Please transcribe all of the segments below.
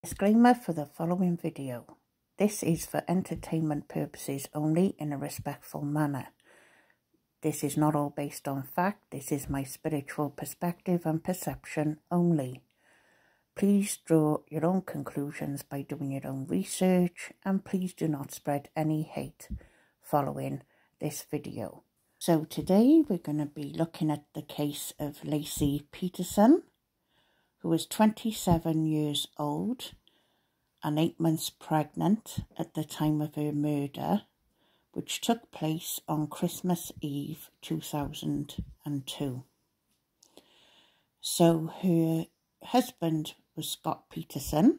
Disclaimer for the following video. This is for entertainment purposes only in a respectful manner. This is not all based on fact. This is my spiritual perspective and perception only. Please draw your own conclusions by doing your own research, and please do not spread any hate following this video. So today we're going to be looking at the case of Lacey Peterson, who was 27 years old and 8 months pregnant at the time of her murder, which took place on Christmas Eve 2002. So her husband was Scott Peterson,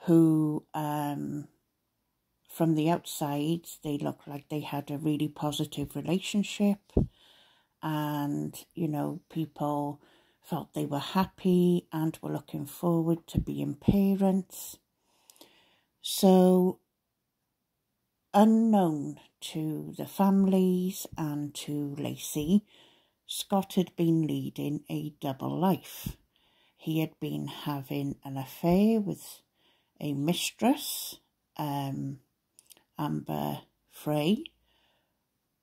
who from the outside they looked like they had a really positive relationship, and people felt they were happy and were looking forward to being parents. So, unknown to the families and to Lacey, Scott had been leading a double life. He had been having an affair with a mistress, Amber Frey,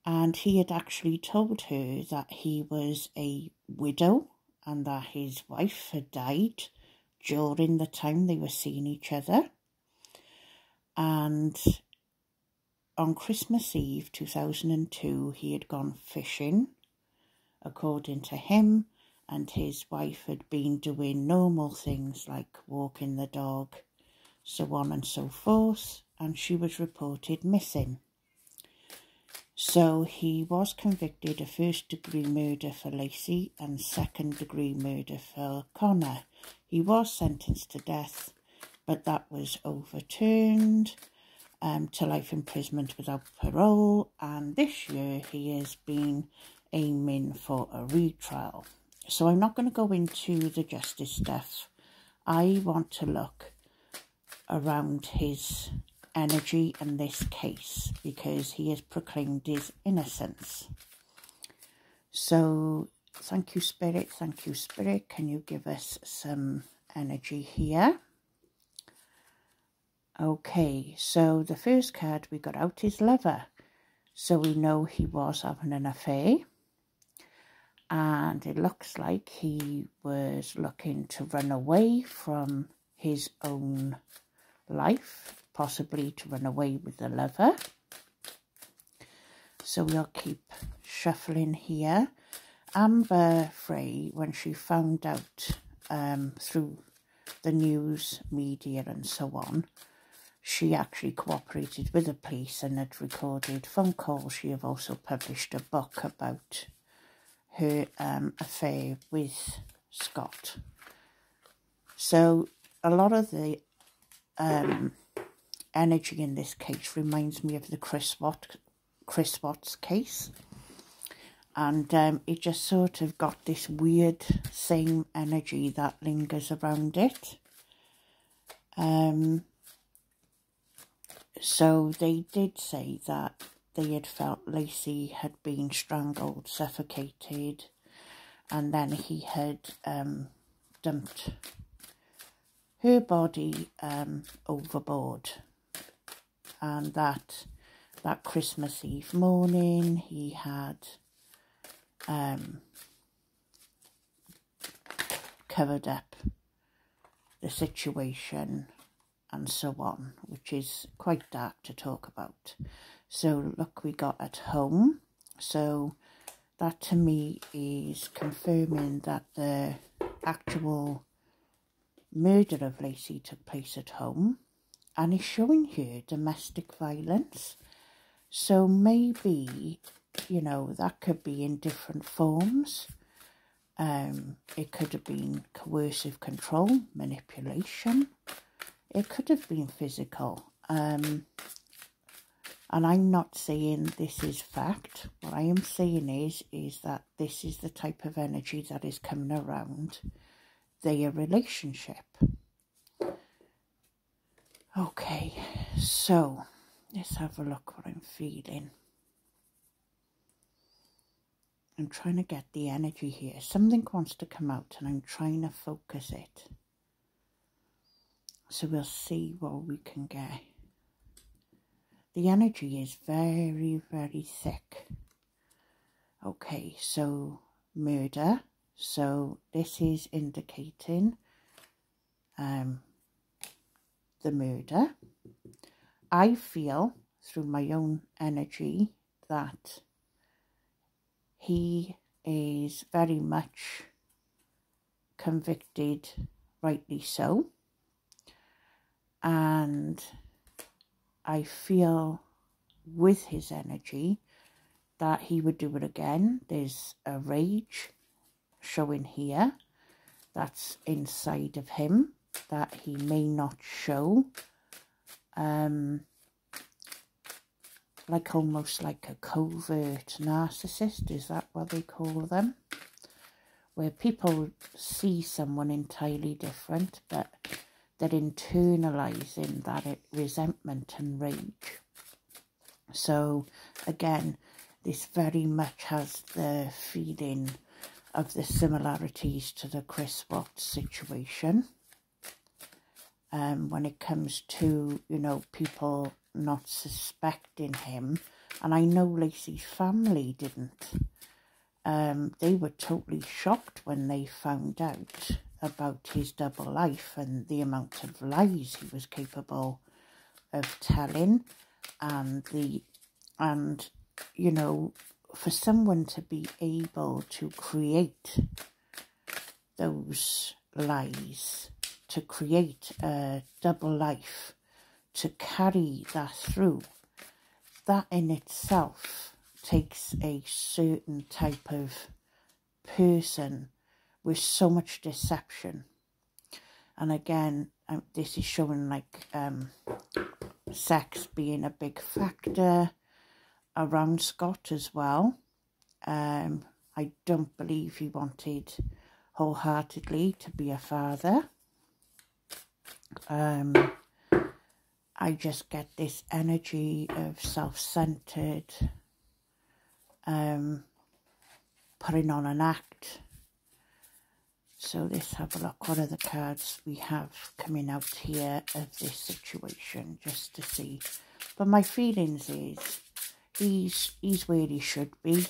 and he had actually told her that he was a widow and that his wife had died during the time they were seeing each other. And on Christmas Eve 2002, he had gone fishing, according to him, and his wife had been doing normal things like walking the dog, so on and so forth, and she was reported missing. So he was convicted of first-degree murder for Lacey and second-degree murder for Connor. He was sentenced to death, but that was overturned to life imprisonment without parole, and this year he has been aiming for a retrial. So I'm not going to go into the justice stuff. I want to look around his energy in this case because he has proclaimed his innocence. So thank you, Spirit. Can you give us some energy here? Okay, so the first card we got out is Lover. So we know he was having an affair, and it looks like he was looking to run away from his own life, possibly to run away with the lover. So we'll keep shuffling here. Amber Frey, when she found out through the news media and so on, she actually cooperated with the police and had recorded phone calls. She have also published a book about her affair with Scott. So a lot of the energy in this case reminds me of the Chris Watts case, and it just sort of got this weird same energy that lingers around it. So they did say that they had felt Lacey had been strangled, suffocated, and then he had dumped her body overboard. And that Christmas Eve morning he had covered up the situation and so on, which is quite dark to talk about. So look, we got at home. So that to me is confirming that the actual murder of Lacey took place at home, and is showing here domestic violence. So maybe, that could be in different forms. It could have been coercive control, manipulation. It could have been physical. And I'm not saying this is fact. What I am saying is that this is the type of energy that is coming around their relationship. Okay, so let's have a look what I'm feeling. I'm trying to get the energy here. Something wants to come out and I'm trying to focus it. So we'll see what we can get. The energy is very, very thick. Okay, so murder. So this is indicating the murder. I feel through my own energy that he is very much convicted, rightly so. And I feel with his energy that he would do it again. There's a rage showing here that's inside of him that he may not show. Like almost like a covert narcissist, is that what they call them? Where people see someone entirely different, but they're internalizing that resentment and rage. So again, this very much has the feeling of the similarities to the Chris Watts situation. When it comes to, you know, people not suspecting him, and I know Lacey's family didn't. They were totally shocked when they found out about his double life and the amount of lies he was capable of telling, and you know, for someone to be able to create those lies, to create a double life, to carry that through, that in itself takes a certain type of person with so much deception. And again, this is showing like sex being a big factor around Scott as well. I don't believe he wanted wholeheartedly to be a father. I just get this energy of self-centered, putting on an act. So let's have a look. What are the cards we have coming out here of this situation, just to see. But my feelings is he's where he should be,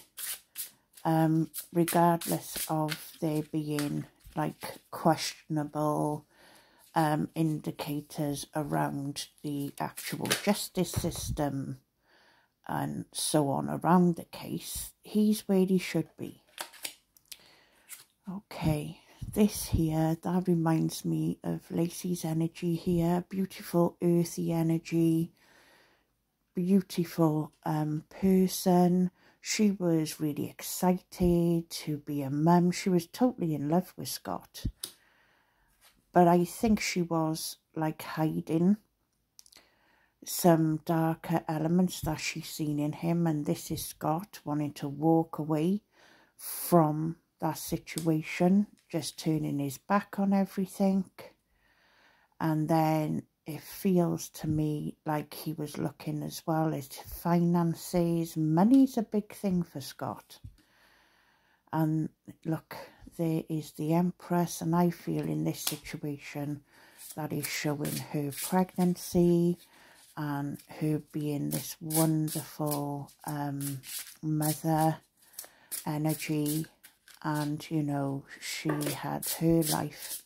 regardless of there being like questionable indicators around the actual justice system and so on around the case. He's where he should be. Okay, this here, that reminds me of Lacey's energy here. Beautiful earthy energy, beautiful person. She was really excited to be a mum. She was totally in love with Scott. But I think she was like hiding some darker elements that she's seen in him. And this is Scott wanting to walk away from that situation, just turning his back on everything. And then it feels to me like he was looking as well at finances. Money's a big thing for Scott. And look, there is the Empress, and I feel in this situation that is showing her pregnancy and her being this wonderful mother energy. And, you know, she had her life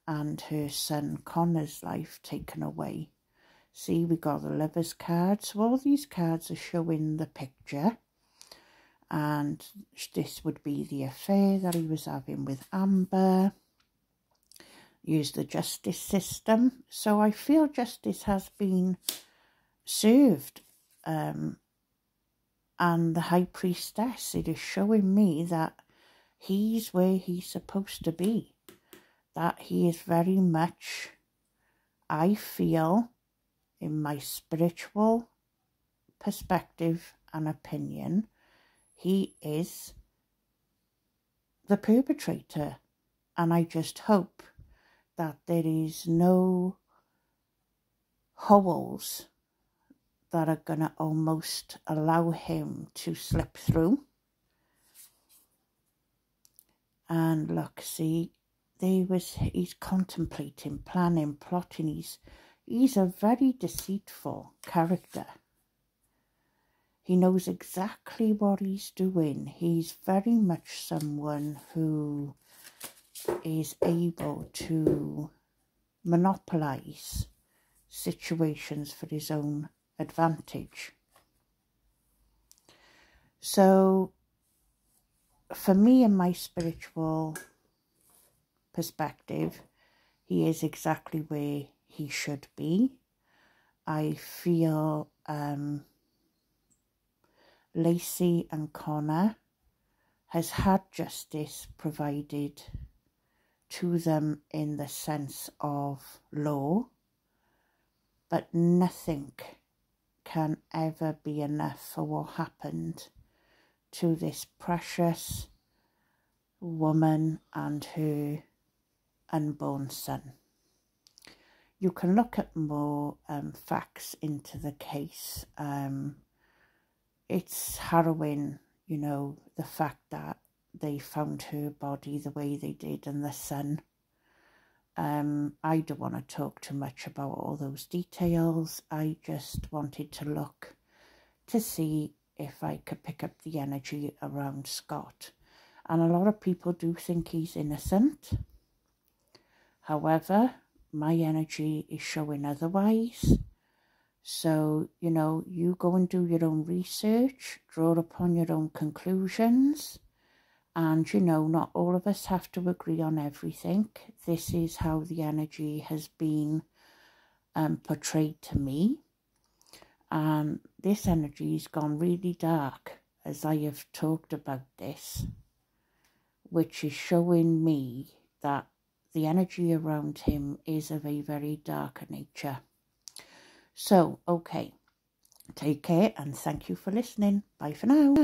and her son Connor's life taken away. See, we got the Lovers card. So all these cards are showing the picture. And this would be the affair that he was having with Amber. Use the justice system. So I feel justice has been served. And the High Priestess, it is showing me that he's where he's supposed to be. That he is very much, I feel, in my spiritual perspective and opinion, he is the perpetrator. And I just hope that there is no holes that are going to almost allow him to slip through. And look, see, he's contemplating, planning, plotting. He's a very deceitful character. He knows exactly what he's doing. He's very much someone who is able to monopolize situations for his own advantage. So, for me, in my spiritual perspective, he is exactly where he should be. I feel Lacey and Connor has had justice provided to them in the sense of law, but nothing can ever be enough for what happened to this precious woman and her unborn son. You can look at more facts into the case. It's harrowing, you know, the fact that they found her body the way they did and the son. I don't want to talk too much about all those details. I just wanted to look to see if I could pick up the energy around Scott. And a lot of people do think he's innocent. However, my energy is showing otherwise. So, you know, you go and do your own research, draw upon your own conclusions. And, you know, not all of us have to agree on everything. This is how the energy has been portrayed to me. And this energy has gone really dark as I have talked about this, which is showing me that the energy around him is of a very darker nature. So, okay, take care and thank you for listening. Bye for now.